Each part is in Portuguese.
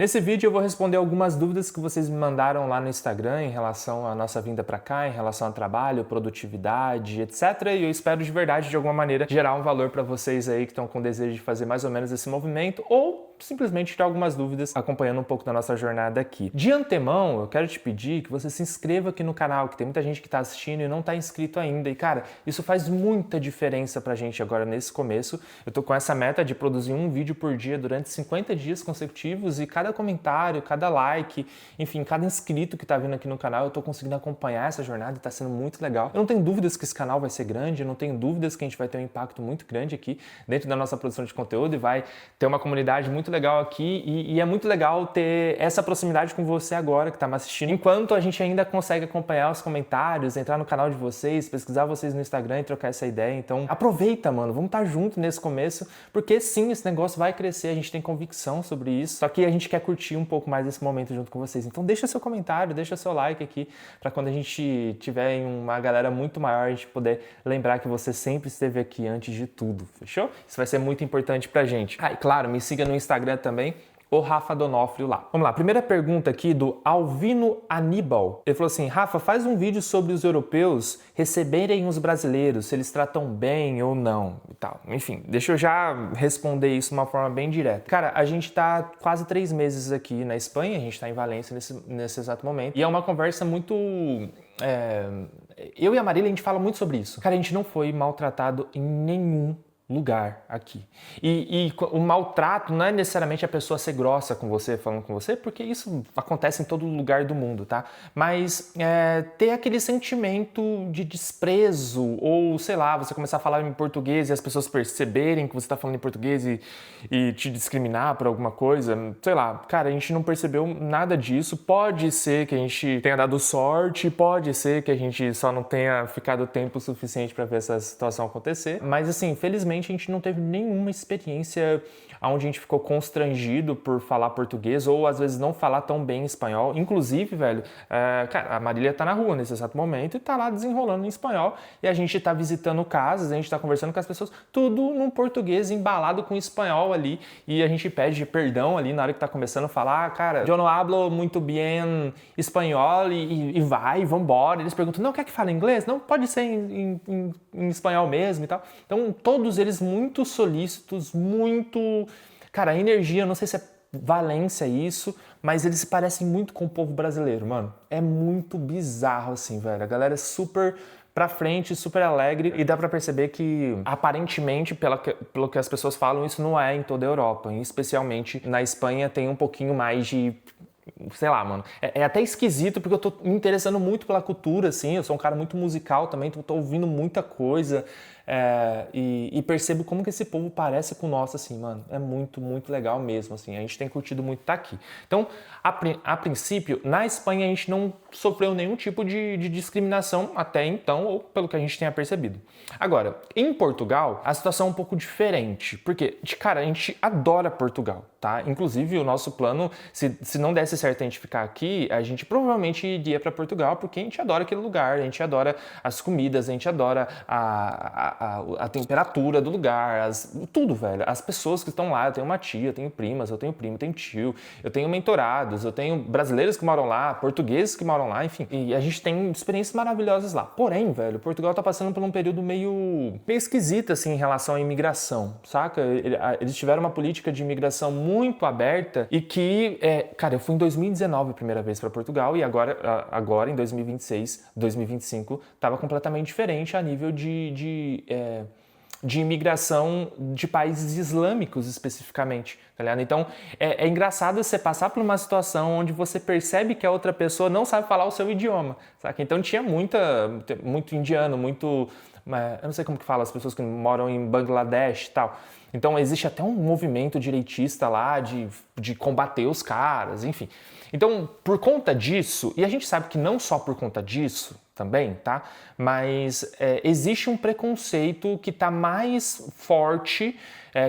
Nesse vídeo eu vou responder algumas dúvidas que vocês me mandaram lá no Instagram em relação à nossa vinda para cá, em relação ao trabalho, produtividade, etc. E eu espero de verdade, de alguma maneira, gerar um valor para vocês aí que estão com desejo de fazer mais ou menos esse movimento ou simplesmente tirar algumas dúvidas acompanhando um pouco da nossa jornada aqui. De antemão, eu quero te pedir que você se inscreva aqui no canal, que tem muita gente que está assistindo e não está inscrito ainda. E cara, isso faz muita diferença pra gente agora nesse começo. Eu tô com essa meta de produzir um vídeo por dia durante 50 dias consecutivos e cada comentário, cada like, enfim, cada inscrito que tá vindo aqui no canal, eu tô conseguindo acompanhar essa jornada e tá sendo muito legal. Eu não tenho dúvidas que esse canal vai ser grande, eu não tenho dúvidas que a gente vai ter um impacto muito grande aqui dentro da nossa produção de conteúdo e vai ter uma comunidade muito legal aqui e é muito legal ter essa proximidade com você agora que tá me assistindo, enquanto a gente ainda consegue acompanhar os comentários, entrar no canal de vocês, pesquisar vocês no Instagram e trocar essa ideia. Então aproveita, mano, vamos estar junto nesse começo, porque sim, esse negócio vai crescer, a gente tem convicção sobre isso, só que a gente quer curtir um pouco mais esse momento junto com vocês. Então deixa seu comentário, deixa seu like aqui, para quando a gente tiver em uma galera muito maior, a gente poder lembrar que você sempre esteve aqui antes de tudo, fechou? Isso vai ser muito importante pra gente. Ah, e claro, me siga no Instagram também, o Rafa Donofrio lá. Vamos lá, primeira pergunta aqui do Alvino Aníbal. Ele falou assim: Rafa, faz um vídeo sobre os europeus receberem os brasileiros, se eles tratam bem ou não e tal. Enfim, deixa eu já responder isso de uma forma bem direta. Cara, a gente tá quase 3 meses aqui na Espanha, a gente tá em Valência nesse exato momento, e é uma conversa muito... Eu e a Marília, a gente fala muito sobre isso. Cara, a gente não foi maltratado em nenhum lugar aqui. E o maltrato não é necessariamente a pessoa ser grossa com você, falando com você, porque isso acontece em todo lugar do mundo, tá? Mas ter aquele sentimento de desprezo, ou sei lá, você começar a falar em português e as pessoas perceberem que você tá falando em português e te discriminar por alguma coisa, sei lá, cara, a gente não percebeu nada disso. Pode ser que a gente tenha dado sorte, pode ser que a gente só não tenha ficado tempo suficiente para ver essa situação acontecer, mas assim, felizmente a gente não teve nenhuma experiência onde a gente ficou constrangido por falar português ou às vezes não falar tão bem espanhol. Inclusive, velho, cara, a Marília tá na rua nesse exato momento e tá lá desenrolando em espanhol e a gente tá visitando casas, a gente tá conversando com as pessoas, tudo num português embalado com espanhol ali, e a gente pede perdão ali na hora que tá começando a falar: cara, eu não hablo muito bem espanhol e vambora. Eles perguntam: não, quer que fale inglês? Não, pode ser em espanhol mesmo e tal. Então, todos eles muito solícitos, muito... Cara, a energia, eu não sei se é Valência isso, mas eles se parecem muito com o povo brasileiro, mano. É muito bizarro, assim, velho. A galera é super pra frente, super alegre, e dá pra perceber que, aparentemente, pelo que as pessoas falam, isso não é em toda a Europa. E especialmente na Espanha tem um pouquinho mais de... Sei lá, mano. É até esquisito, porque eu tô me interessando muito pela cultura, assim. Eu sou um cara muito musical também, então tô ouvindo muita coisa. E percebo como que esse povo parece com o nosso, assim, mano. É muito, muito legal mesmo, assim. A gente tem curtido muito estar aqui. Então, a princípio, na Espanha a gente não sofreu nenhum tipo de discriminação até então, ou pelo que a gente tenha percebido. Agora, em Portugal, a situação é um pouco diferente. Porque, cara, a gente adora Portugal, tá? Inclusive, o nosso plano, se não desse certo a gente ficar aqui, a gente provavelmente iria para Portugal, porque a gente adora aquele lugar, a gente adora as comidas, a gente adora a temperatura do lugar, tudo, velho. As pessoas que estão lá, eu tenho uma tia, eu tenho primas, eu tenho primo, eu tenho tio, eu tenho mentorados, eu tenho brasileiros que moram lá, portugueses que moram lá, enfim. E a gente tem experiências maravilhosas lá. Porém, velho, Portugal tá passando por um período meio esquisito, assim, em relação à imigração, saca? Eles tiveram uma política de imigração muito aberta e que, cara, eu fui em 2019 a primeira vez para Portugal e agora em 2026, 2025, tava completamente diferente a nível de imigração de países islâmicos especificamente, tá ligado? Então, é engraçado você passar por uma situação onde você percebe que a outra pessoa não sabe falar o seu idioma, saca? Então tinha muito indiano, muito... Eu não sei como que fala, as pessoas que moram em Bangladesh e tal. Então existe até um movimento direitista lá de combater os caras, enfim. Então, por conta disso, e a gente sabe que não só por conta disso, também, tá? Mas existe um preconceito que está mais forte,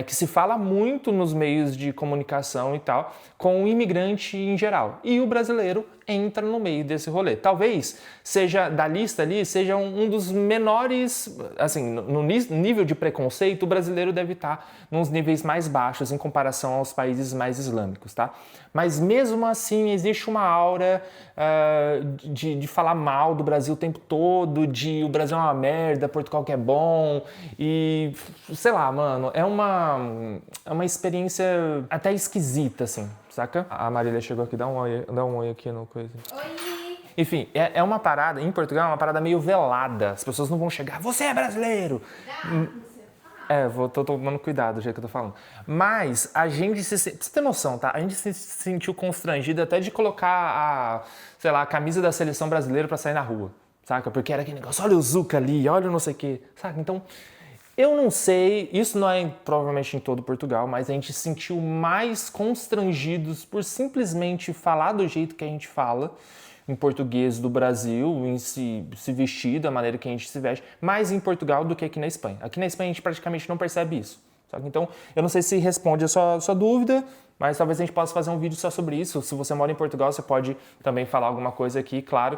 que se fala muito nos meios de comunicação e tal, com o imigrante em geral. E o brasileiro entra no meio desse rolê. Talvez seja, da lista ali, seja um dos menores, assim, no nível de preconceito, o brasileiro deve estar nos níveis mais baixos em comparação aos países mais islâmicos, tá? Mas mesmo assim existe uma aura de falar mal do Brasil o tempo todo, de o Brasil é uma merda, Portugal que é bom, e sei lá, mano, é uma experiência até esquisita, assim, saca? A Marília chegou aqui, dá um oi aqui no coisa. Oi! Enfim, é uma parada, em Portugal, é uma parada meio velada, as pessoas não vão chegar, você é brasileiro! Tô tomando cuidado do jeito que eu tô falando. Mas a gente pra você ter noção, tá? A gente se sentiu constrangido até de colocar a camisa da seleção brasileira pra sair na rua, saca? Porque era aquele negócio, olha o Zuca ali, olha o não sei o quê, saca? Então, eu não sei, isso não é provavelmente em todo Portugal, mas a gente se sentiu mais constrangidos por simplesmente falar do jeito que a gente fala, em português do Brasil, em se vestir da maneira que a gente se veste, mais em Portugal do que aqui na Espanha. Aqui na Espanha a gente praticamente não percebe isso. Sabe? Então, eu não sei se responde a sua dúvida, mas talvez a gente possa fazer um vídeo só sobre isso. Se você mora em Portugal, você pode também falar alguma coisa aqui, claro.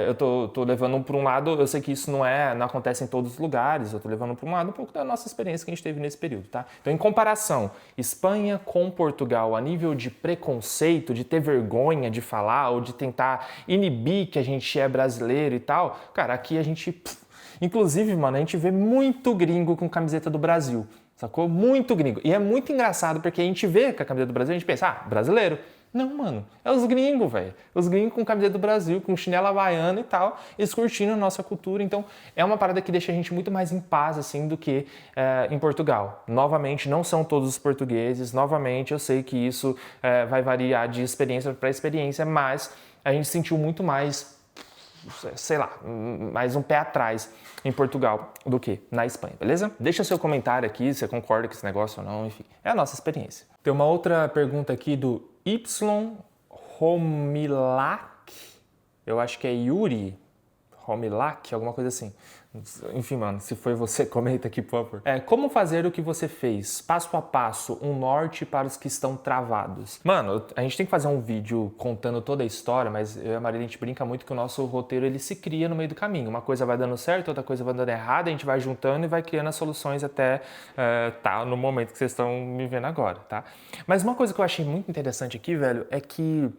Eu tô levando para um lado, eu sei que isso não acontece em todos os lugares, eu tô levando para um lado um pouco da nossa experiência que a gente teve nesse período, tá? Então, em comparação, Espanha com Portugal, a nível de preconceito, de ter vergonha de falar ou de tentar inibir que a gente é brasileiro e tal, cara, aqui a gente... Inclusive, mano, a gente vê muito gringo com camiseta do Brasil. Sacou? Muito gringo. E é muito engraçado porque a gente vê com a camiseta do Brasil, a gente pensa, brasileiro. Não, mano, é os gringos, velho. Os gringos com camiseta do Brasil, com chinela havaiana e tal, eles curtindo a nossa cultura. Então, é uma parada que deixa a gente muito mais em paz, assim, do que em Portugal. Novamente, não são todos os portugueses. Novamente, eu sei que isso vai variar de experiência para experiência, mas a gente sentiu muito mais, sei lá, mais um pé atrás em Portugal do que na Espanha, beleza? Deixa seu comentário aqui, se você concorda com esse negócio ou não, enfim. É a nossa experiência. Tem uma outra pergunta aqui do Y Romilak, eu acho que é Yuri Romilak, alguma coisa assim. Enfim, mano, se foi você, comenta aqui, por favor. Como fazer o que você fez? Passo a passo, um norte para os que estão travados. Mano, a gente tem que fazer um vídeo contando toda a história, mas eu e a Marília, a gente brinca muito que o nosso roteiro, ele se cria no meio do caminho. Uma coisa vai dando certo, outra coisa vai dando errado, a gente vai juntando e vai criando as soluções até tá no momento que vocês estão me vendo agora, tá? Mas uma coisa que eu achei muito interessante aqui, velho, é que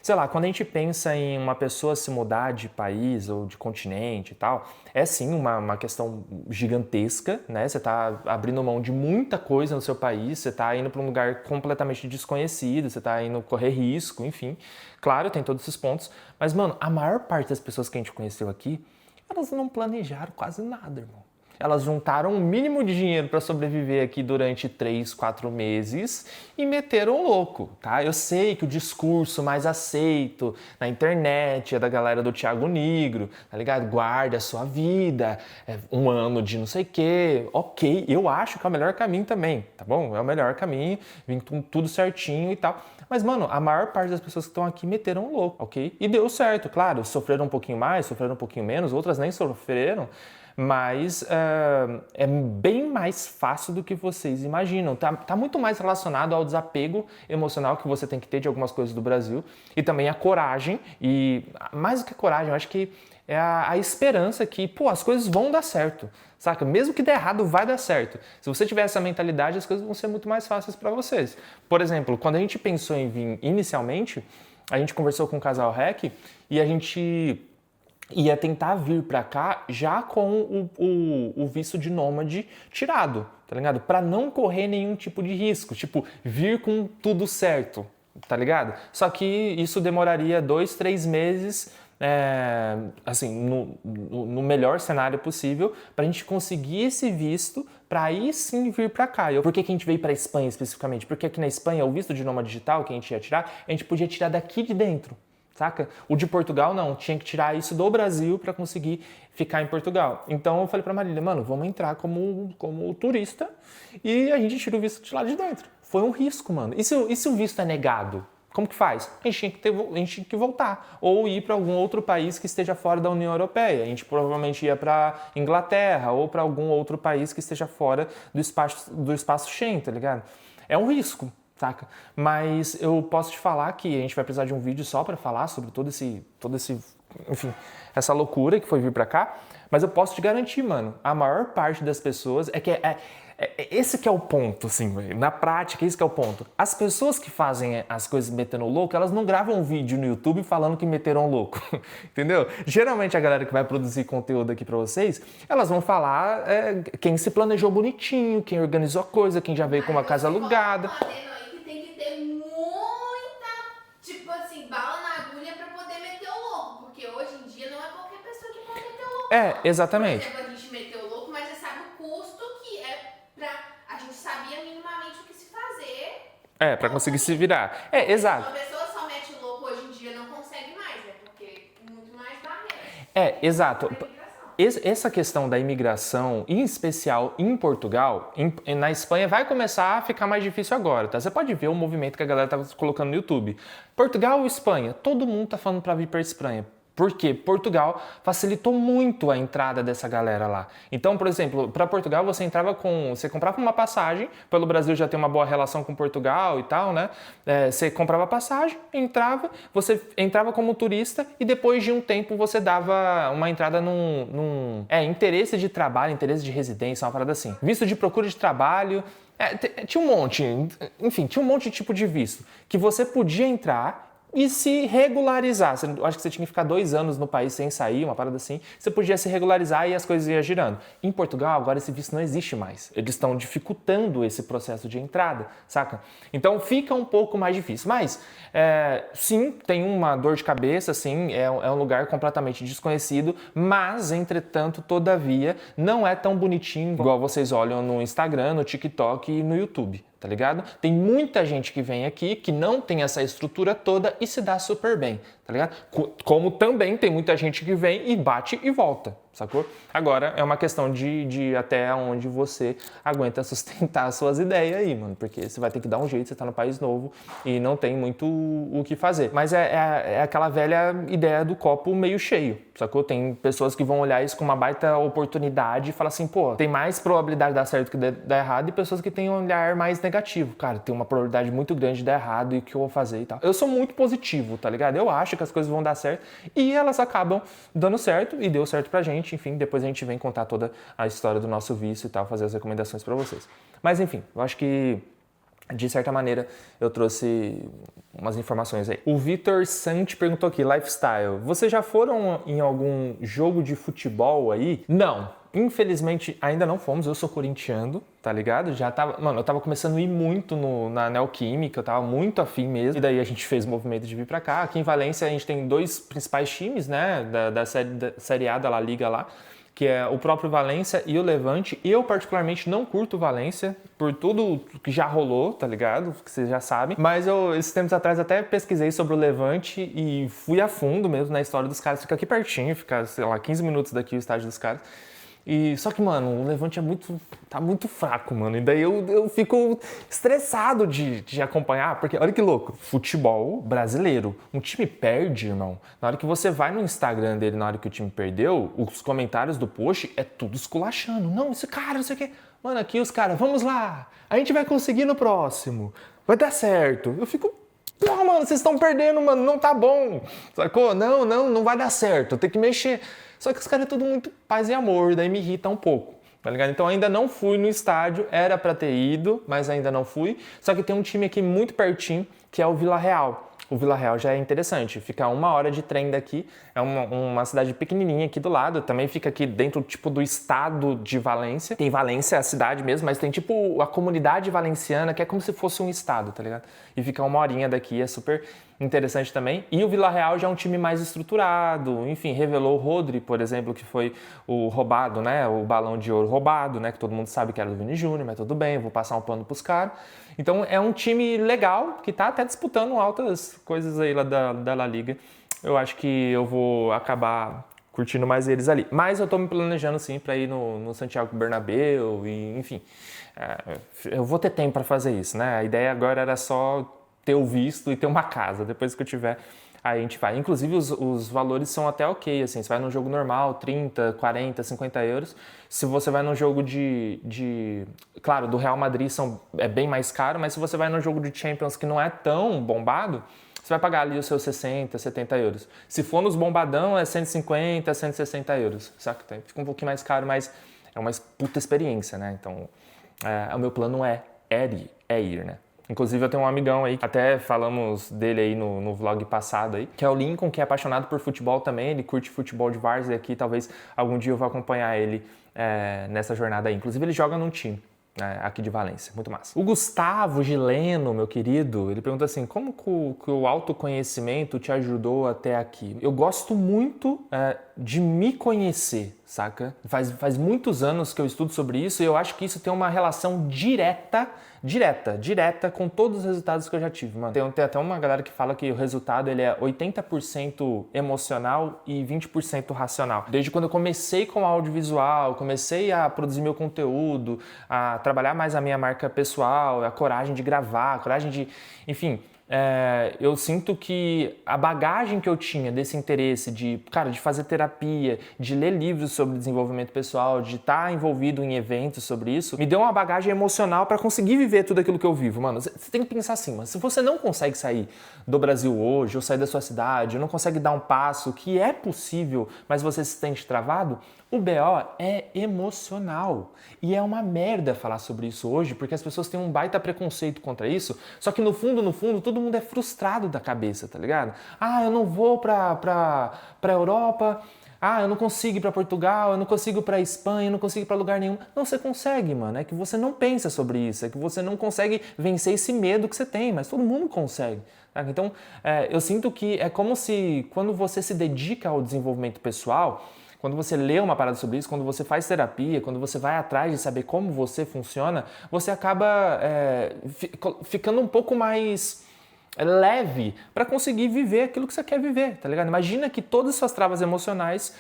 sei lá, quando a gente pensa em uma pessoa se mudar de país ou de continente e tal, é sim uma questão gigantesca, né? Você tá abrindo mão de muita coisa no seu país, você tá indo para um lugar completamente desconhecido, você tá indo correr risco, enfim. Claro, tem todos esses pontos, mas, mano, a maior parte das pessoas que a gente conheceu aqui, elas não planejaram quase nada, irmão. Elas juntaram o mínimo de dinheiro para sobreviver aqui durante 3, 4 meses e meteram louco, tá? Eu sei que o discurso mais aceito na internet é da galera do Thiago Nigro, tá ligado? Guarde a sua vida, um ano de não sei o quê. Ok, eu acho que é o melhor caminho também, tá bom? É o melhor caminho, vim com tudo certinho e tal. Mas, mano, a maior parte das pessoas que estão aqui meteram louco, ok? E deu certo, claro. Sofreram um pouquinho mais, sofreram um pouquinho menos, outras nem sofreram. Mas é bem mais fácil do que vocês imaginam. Tá muito mais relacionado ao desapego emocional que você tem que ter de algumas coisas do Brasil e também a coragem, e mais do que a coragem, eu acho que é a esperança que, pô, as coisas vão dar certo, saca? Mesmo que der errado, vai dar certo. Se você tiver essa mentalidade, as coisas vão ser muito mais fáceis para vocês. Por exemplo, quando a gente pensou em vir inicialmente, a gente conversou com o casal REC e a gente ia tentar vir pra cá já com o visto de nômade tirado, tá ligado? Pra não correr nenhum tipo de risco, tipo, vir com tudo certo, tá ligado? Só que isso demoraria 2, 3 meses, assim, no melhor cenário possível, pra gente conseguir esse visto pra aí sim vir pra cá. Por que a gente veio pra Espanha especificamente? Porque aqui na Espanha, o visto de nômade digital que a gente ia tirar, a gente podia tirar daqui de dentro. Saca? O de Portugal não, tinha que tirar isso do Brasil para conseguir ficar em Portugal. Então eu falei para Marília, mano, vamos entrar como turista e a gente tira o visto de lá de dentro. Foi um risco, mano. E se o visto é negado? Como que faz? A gente tinha que voltar ou ir para algum outro país que esteja fora da União Europeia. A gente provavelmente ia para Inglaterra ou para algum outro país que esteja fora do espaço Schengen, tá ligado? É um risco, saca? Mas eu posso te falar que a gente vai precisar de um vídeo só para falar sobre todo esse, enfim, essa loucura que foi vir para cá. Mas eu posso te garantir, mano, a maior parte das pessoas esse que é o ponto, assim, véio. Na prática, esse que é o ponto. As pessoas que fazem as coisas metendo louco, elas não gravam um vídeo no YouTube falando que meteram louco, entendeu? Geralmente a galera que vai produzir conteúdo aqui pra vocês, elas vão falar quem se planejou bonitinho, quem organizou a coisa, quem já veio com uma casa alugada. Que tem que ter muita, tipo assim, bala na agulha pra poder meter o louco, porque hoje em dia não é qualquer pessoa que pode meter o louco. Exatamente. Por exemplo, a gente meteu o louco, mas já sabe o custo que é pra... A gente sabia minimamente o que se fazer. Pra conseguir se virar. Exato. Uma pessoa só mete o louco hoje em dia não consegue mais, porque muito mais barreiras. Exato. Essa questão da imigração, em especial em Portugal, na Espanha vai começar a ficar mais difícil agora, tá? Você pode ver o movimento que a galera tá colocando no YouTube. Portugal ou Espanha? Todo mundo tá falando para vir para Espanha. Porque Portugal facilitou muito a entrada dessa galera lá. Então, por exemplo, para Portugal você comprava uma passagem, pelo Brasil já tem uma boa relação com Portugal e tal, né? Você comprava passagem, você entrava como turista e depois de um tempo você dava uma entrada num interesse de trabalho, interesse de residência, uma parada assim. Visto de procura de trabalho, tinha um monte, enfim, tinha um monte de tipo de visto que você podia entrar e se regularizar. Acho que você tinha que ficar 2 anos no país sem sair, uma parada assim. Você podia se regularizar e as coisas iam girando. Em Portugal, agora esse visto não existe mais. Eles estão dificultando esse processo de entrada, saca? Então fica um pouco mais difícil. Mas, sim, tem uma dor de cabeça, sim, é um lugar completamente desconhecido, mas, entretanto, todavia, não é tão bonitinho igual vocês olham no Instagram, no TikTok e no YouTube. Tá ligado? Tem muita gente que vem aqui que não tem essa estrutura toda e se dá super bem, tá ligado? Como também tem muita gente que vem e bate e volta, sacou? Agora é uma questão de até onde você aguenta sustentar as suas ideias aí, mano, porque você vai ter que dar um jeito, você tá no país novo e não tem muito o que fazer. Mas é aquela velha ideia do copo meio cheio, sacou? Tem pessoas que vão olhar isso com uma baita oportunidade e falar assim, pô, tem mais probabilidade de dar certo que de dar errado, e pessoas que têm um olhar mais negativo. Cara, tem uma probabilidade muito grande de dar errado e o que eu vou fazer e tal. Eu sou muito positivo, tá ligado? Eu acho que as coisas vão dar certo e elas acabam dando certo e deu certo pra gente. Enfim, depois a gente vem contar toda a história do nosso vício e tal, fazer as recomendações pra vocês. Mas enfim, eu acho que de certa maneira eu trouxe umas informações aí. O Vitor Santi perguntou aqui, lifestyle. Vocês já foram em algum jogo de futebol aí? Não. Infelizmente, ainda não fomos, eu sou corintiano, tá ligado? Eu tava começando a ir muito na Neoquímica, eu tava muito afim mesmo. E daí a gente fez o movimento de vir pra cá. Aqui em Valência a gente tem 2 principais times, né, da Série A da La Liga lá, que é o próprio Valência e o Levante. Eu, particularmente, não curto o Valência, por tudo que já rolou, tá ligado? Que vocês já sabem. Mas esses tempos atrás, até pesquisei sobre o Levante e fui a fundo mesmo na história dos caras. Fica aqui pertinho, fica, sei lá, 15 minutos daqui o estádio dos caras. Só que, mano, o Levante tá muito fraco, mano. E daí eu fico estressado de acompanhar, porque olha que louco, futebol brasileiro, um time perde, irmão. Na hora que você vai no Instagram dele, na hora que o time perdeu, os comentários do post é tudo esculachando. Não, esse cara, não sei o quê. Mano, aqui os caras, vamos lá, a gente vai conseguir no próximo, vai dar certo. Eu fico, porra, mano, vocês estão perdendo, mano, não tá bom, sacou? Não vai dar certo, tem que mexer. Só que os caras é tudo muito paz e amor, daí me irrita um pouco, tá ligado? Então ainda não fui no estádio, era pra ter ido, mas ainda não fui. Só que tem um time aqui muito pertinho, que é o Vila Real. O Vila Real já é interessante, fica 1 hora de trem daqui, é uma cidade pequenininha aqui do lado, também fica aqui dentro tipo do estado de Valência. Tem Valência, a cidade mesmo, mas tem tipo a comunidade valenciana, que é como se fosse um estado, tá ligado? E fica 1 horinha daqui, é super interessante também. E o Vila Real já é um time mais estruturado, enfim, revelou o Rodri, por exemplo, que foi o roubado, né? O balão de ouro roubado, né? Que todo mundo sabe que era do Vini Júnior, mas tudo bem, eu vou passar um pano pros caras. Então é um time legal, que tá até disputando altas coisas aí lá da La Liga. Eu acho que eu vou acabar curtindo mais eles ali. Mas eu tô me planejando sim para ir no Santiago Bernabéu e enfim. Eu vou ter tempo para fazer isso, né? A ideia agora era só ter o visto e ter uma casa. Depois que eu tiver, aí a gente vai. Inclusive, os valores são até ok, assim, você vai num jogo normal, 30, 40, 50 euros. Se você vai num jogo claro, do Real Madrid é bem mais caro, mas se você vai num jogo de Champions que não é tão bombado, você vai pagar ali os seus 60, 70 euros. Se for nos bombadão, é 150, 160 euros, saca? Fica um pouquinho mais caro, mas é uma puta experiência, né? Então, o meu plano é ir, né? Inclusive, eu tenho um amigão aí, até falamos dele aí no vlog passado aí, que é o Lincoln, que é apaixonado por futebol também, ele curte futebol de várzea aqui, talvez algum dia eu vá acompanhar ele nessa jornada aí. Inclusive, ele joga num time aqui de Valência, muito massa. O Gustavo Gileno, meu querido, ele pergunta assim, como que o autoconhecimento te ajudou até aqui? Eu gosto muito de me conhecer, saca? Faz muitos anos que eu estudo sobre isso e eu acho que isso tem uma relação direta com todos os resultados que eu já tive, mano. Tem até uma galera que fala que o resultado ele é 80% emocional e 20% racional. Desde quando eu comecei com audiovisual, comecei a produzir meu conteúdo, a trabalhar mais a minha marca pessoal, a coragem de gravar, a coragem de... Enfim, eu sinto que a bagagem que eu tinha desse interesse de fazer terapia, de ler livros sobre desenvolvimento pessoal, de estar envolvido em eventos sobre isso, me deu uma bagagem emocional para conseguir viver tudo aquilo que eu vivo. Mano, você tem que pensar assim, mano, se você não consegue sair do Brasil hoje, ou sair da sua cidade, ou não consegue dar um passo que é possível, mas você se sente travado, o BO é emocional. E é uma merda falar sobre isso hoje, porque as pessoas têm um baita preconceito contra isso, só que no fundo, todo mundo é frustrado da cabeça, tá ligado? Eu não vou pra Europa, eu não consigo ir pra Portugal, eu não consigo ir pra Espanha, eu não consigo ir pra lugar nenhum. Não, você consegue, mano. É que você não pensa sobre isso, é que você não consegue vencer esse medo que você tem, mas todo mundo consegue. Então, eu sinto que é como se, quando você se dedica ao desenvolvimento pessoal, quando você lê uma parada sobre isso, quando você faz terapia, quando você vai atrás de saber como você funciona, você acaba ficando um pouco mais leve para conseguir viver aquilo que você quer viver, tá ligado? Imagina que todas as suas travas emocionais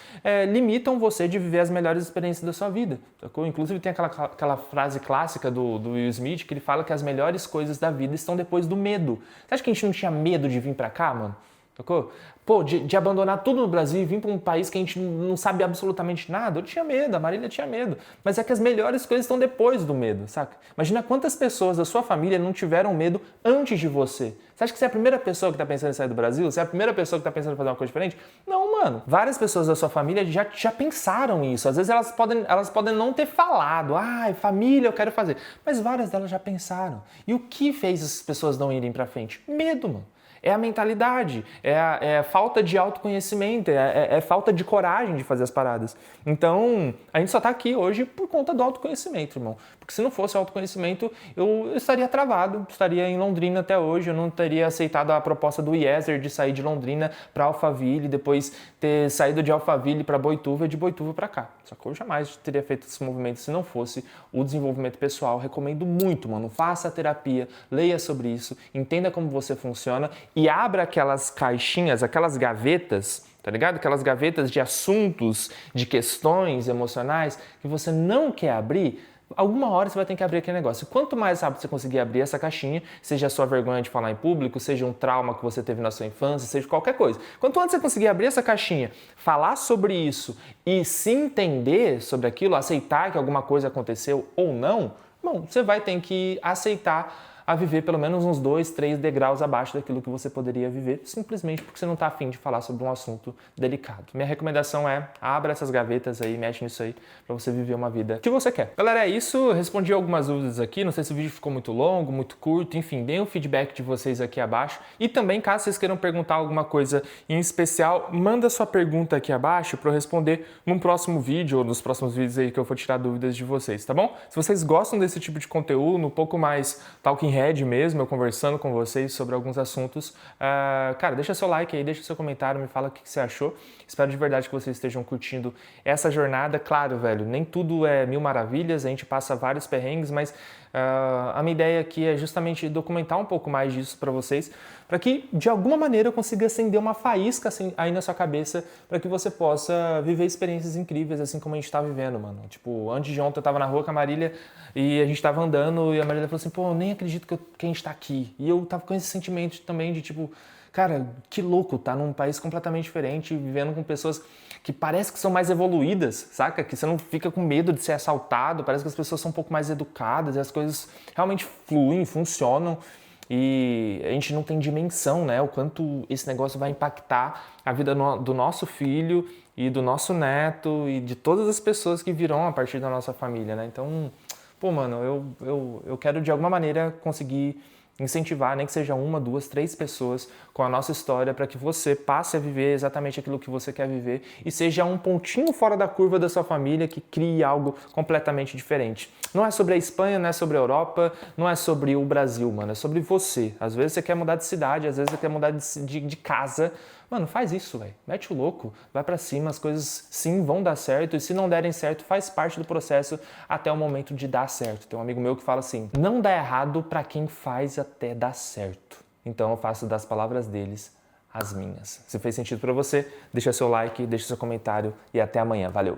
limitam você de viver as melhores experiências da sua vida, sacou? Inclusive tem aquela frase clássica do Will Smith que ele fala que as melhores coisas da vida estão depois do medo. Você acha que a gente não tinha medo de vir pra cá, mano? Sacou? Pô, de abandonar tudo no Brasil e vir para um país que a gente não sabe absolutamente nada. Eu tinha medo, a Marília tinha medo. Mas é que as melhores coisas estão depois do medo, saca? Imagina quantas pessoas da sua família não tiveram medo antes de você. Você acha que você é a primeira pessoa que está pensando em sair do Brasil? Você é a primeira pessoa que está pensando em fazer uma coisa diferente? Não, mano. Várias pessoas da sua família já pensaram isso. Às vezes elas podem não ter falado. Família, eu quero fazer. Mas várias delas já pensaram. E o que fez essas pessoas não irem para frente? Medo, mano. É a mentalidade, é a falta de autoconhecimento, é falta de coragem de fazer as paradas. Então, a gente só tá aqui hoje por conta do autoconhecimento, irmão. Porque se não fosse autoconhecimento, eu estaria travado, estaria em Londrina até hoje, eu não teria aceitado a proposta do Iezer de sair de Londrina para Alphaville, depois ter saído de Alphaville para Boituva e de Boituva para cá. Só que eu jamais teria feito esse movimento se não fosse o desenvolvimento pessoal. Recomendo muito, mano. Faça a terapia, leia sobre isso, entenda como você funciona e abra aquelas caixinhas, aquelas gavetas, tá ligado? Aquelas gavetas de assuntos, de questões emocionais que você não quer abrir. Alguma hora você vai ter que abrir aquele negócio. Quanto mais rápido você conseguir abrir essa caixinha, seja a sua vergonha de falar em público, seja um trauma que você teve na sua infância, seja qualquer coisa. Quanto antes você conseguir abrir essa caixinha, falar sobre isso e se entender sobre aquilo, aceitar que alguma coisa aconteceu ou não, bom, você vai ter que aceitar a viver pelo menos uns 2, 3 degraus abaixo daquilo que você poderia viver, simplesmente porque você não está afim de falar sobre um assunto delicado. Minha recomendação é, abra essas gavetas aí, mexe nisso aí, para você viver uma vida que você quer. Galera, é isso. Eu respondi algumas dúvidas aqui, não sei se o vídeo ficou muito longo, muito curto, enfim, deem o feedback de vocês aqui abaixo. E também, caso vocês queiram perguntar alguma coisa em especial, manda sua pergunta aqui abaixo para eu responder num próximo vídeo ou nos próximos vídeos aí que eu vou tirar dúvidas de vocês, tá bom? Se vocês gostam desse tipo de conteúdo, um pouco mais talking head mesmo, eu conversando com vocês sobre alguns assuntos, cara, deixa seu like aí, deixa seu comentário, me fala o que você achou. Espero de verdade que vocês estejam curtindo essa jornada. Claro, velho, nem tudo é mil maravilhas, a gente passa vários perrengues, mas A minha ideia aqui é justamente documentar um pouco mais disso para vocês, para que de alguma maneira eu consiga acender uma faísca assim, aí na sua cabeça, para que você possa viver experiências incríveis assim como a gente tá vivendo, mano. Tipo, antes de ontem eu tava na rua com a Marília e a gente tava andando e a Marília falou assim, pô, eu nem acredito que a gente tá aqui. E eu tava com esse sentimento também de tipo, cara, que louco, tá num país completamente diferente, vivendo com pessoas que parece que são mais evoluídas, saca? Que você não fica com medo de ser assaltado, parece que as pessoas são um pouco mais educadas e as coisas realmente fluem, funcionam e a gente não tem dimensão, né? O quanto esse negócio vai impactar a vida do nosso filho e do nosso neto e de todas as pessoas que virão a partir da nossa família, né? Então, pô, mano, eu quero de alguma maneira conseguir incentivar, nem que seja uma, duas, três pessoas com a nossa história para que você passe a viver exatamente aquilo que você quer viver e seja um pontinho fora da curva da sua família que crie algo completamente diferente. Não é sobre a Espanha, não é sobre a Europa, não é sobre o Brasil, mano, é sobre você. Às vezes você quer mudar de cidade, às vezes você quer mudar de casa. Mano, faz isso, velho. Mete o louco, vai pra cima, as coisas sim vão dar certo e se não derem certo, faz parte do processo até o momento de dar certo. Tem um amigo meu que fala assim, não dá errado pra quem faz até dar certo. Então eu faço das palavras deles as minhas. Se fez sentido pra você, deixa seu like, deixa seu comentário e até amanhã. Valeu!